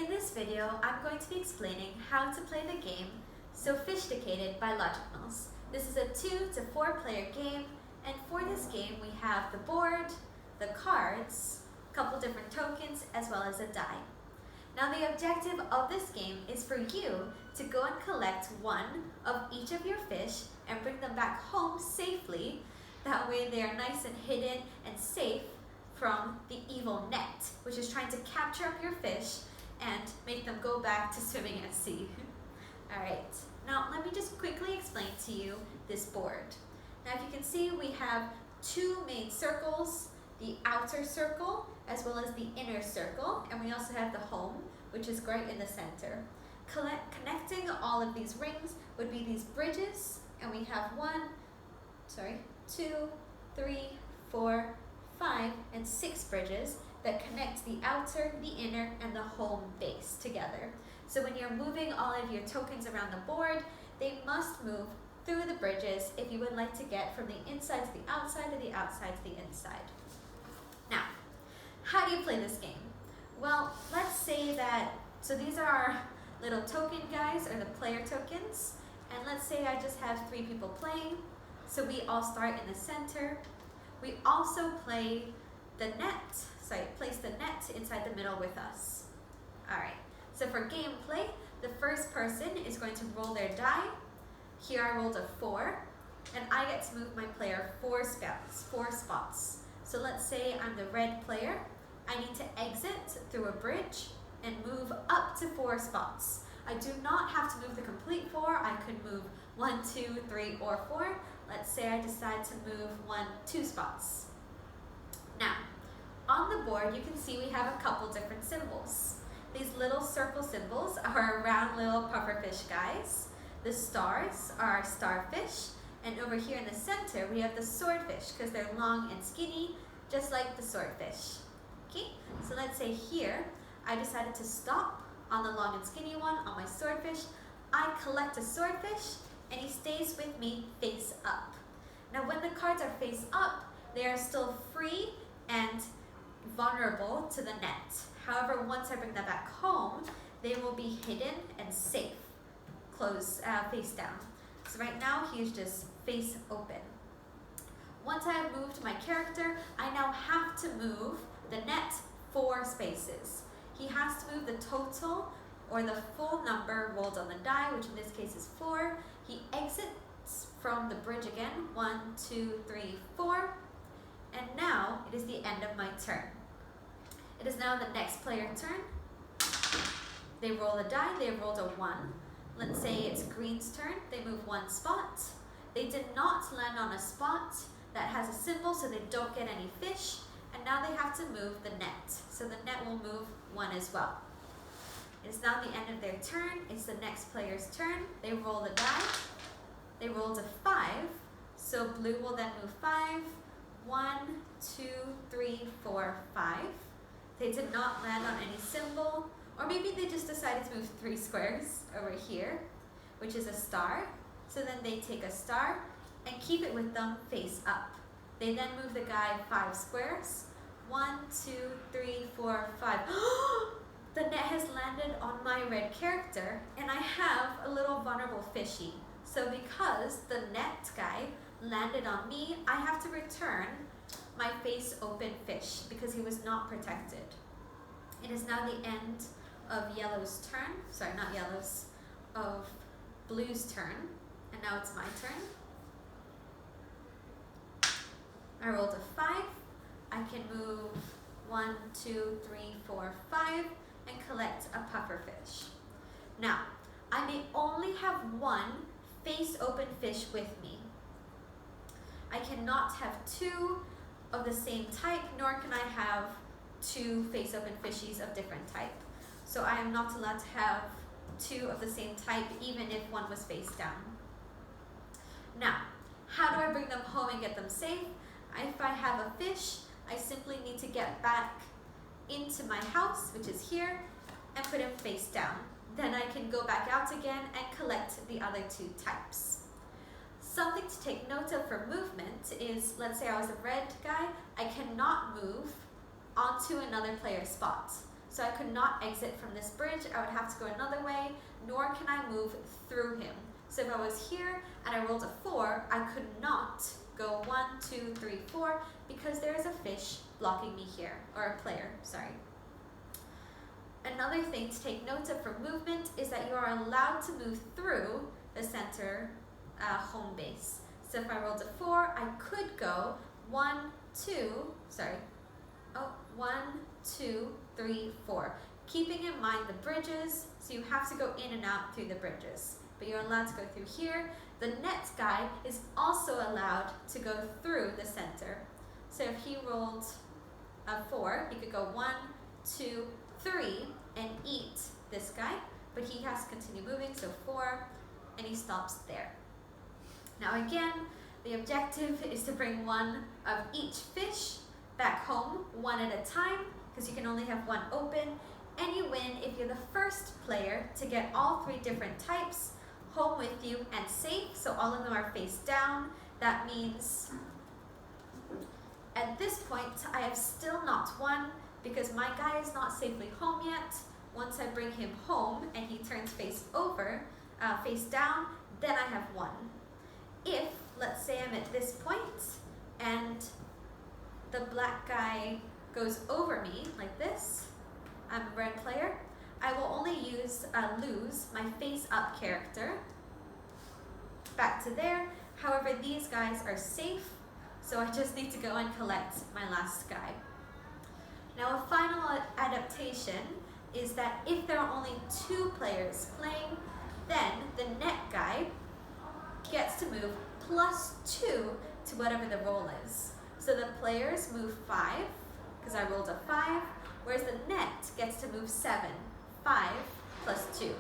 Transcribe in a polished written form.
In this video, I'm going to be explaining how to play the game So-Fish-Ticated by LogicMills. This is a 2 to 4 player game, and for this game we have the board, the cards, a couple different tokens, as well as a die. Now the objective of this game is for you to go and collect one of each of your fish and bring them back home safely. That way they are nice and hidden and safe from the evil net, which is trying to capture up your fish and make them go back to swimming at sea. Alright, now let me just quickly explain to you this board. Now if you can see, we have two main circles, the outer circle as well as the inner circle, and we also have the home, which is right in the center. Connecting all of these rings would be these bridges, and we have 2, 3, 4, 5, and 6 bridges that connect the outer, the inner, and the home base together. So when you're moving all of your tokens around the board, they must move through the bridges if you would like to get from the inside to the outside or the outside to the inside. Now, how do you play this game? Well, let's say that, so these are our little token guys, or the player tokens, and let's say I just have 3 people playing, so we all start in the center. We also place the net inside the middle with us. Alright, so for gameplay, the first person is going to roll their die. Here I rolled a 4, and I get to move my player 4 spots. So let's say I'm the red player. I need to exit through a bridge and move up to 4 spots. I do not have to move the complete 4. I could move 1, 2, 3, or 4. Let's say I decide to move 2 spots. Now, on the board you can see we have a couple different symbols. These little circle symbols are our round little pufferfish guys. The stars are our starfish, and over here in the center we have the swordfish because they're long and skinny, just like the swordfish. Okay, so let's say here I decided to stop on the long and skinny one on my swordfish. I collect a swordfish and he stays with me face up. Now when the cards are face up, they are still free and vulnerable to the net. However, once I bring them back home, they will be hidden and safe, face down. So right now he is just face open. Once I have moved my character, I now have to move the net 4 spaces. He has to move the total or the full number rolled on the die, which in this case is 4. He exits from the bridge again, 1, 2, 3, 4. And now it is the end of my turn. It is now the next player's turn. They roll a die, they rolled a 1. Let's say it's green's turn, they move 1 spot. They did not land on a spot that has a symbol, so they don't get any fish. And now they have to move the net. So the net will move 1 as well. It's now the end of their turn. It's the next player's turn. They roll the die. They rolled a 5. So blue will then move 5. 1, 2, 3, 4, 5. They did not land on any symbol. Or maybe they just decided to move 3 squares over here, which is a star. So then they take a star and keep it with them face up. They then move the guy 5 squares. 1, 2, 3, 4, 5. The net has landed on my red character, and I have a little vulnerable fishy. So because the net guy landed on me, I have to return my face open fish because he was not protected. It is now the end of yellow's turn. Sorry, not yellow's, of blue's turn. And now it's my turn. I rolled a 5. I can move 1, 2, 3, 4, 5 and collect a pufferfish. Now, I may only have 1 face open fish with me. I cannot have 2 of the same type, nor can I have 2 face open fishies of different type. So I am not allowed to have 2 of the same type, even if 1 was face down. Now, how do I bring them home and get them safe? If I have a fish, I simply need to get back into my house, which is here, and put him face down. Then I can go back out again and collect the other 2 types. Something to take note of for movement is, let's say I was a red guy, I cannot move onto another player's spot. So I could not exit from this bridge. I would have to go another way, nor can I move through him. So if I was here and I rolled a 4, I could not go 1, 2, 3, 4 because there is a fish blocking me here, or a player, sorry. Another thing to take note of for movement is that you are allowed to move through the center home base. So if I rolled a 4, I could go 1, 2, 3, 4. Keeping in mind the bridges, so you have to go in and out through the bridges. But you're allowed to go through here. The net guy is also allowed to go through the center. So if he rolled a 4, he could go 1, 2, 3 and eat this guy, but he has to continue moving, so 4, and he stops there. Now again, the objective is to bring one of each fish back home, one at a time, because you can only have one open, and you win if you're the first player to get all 3 different types home with you and safe, so all of them are face down. That means at this point I have still not won because my guy is not safely home yet. Once I bring him home and he turns face down, then I have won. If, let's say I'm at this point and the black guy goes over me like this, I'm a red player, I will only lose my face up character back to there. However, these guys are safe, so I just need to go and collect my last guy. Now a final adaptation is that if there are only 2 players playing, then the net guy gets to move +2 to whatever the roll is. So the players move 5, because I rolled a 5, whereas the net gets to move 7, 5 + 2.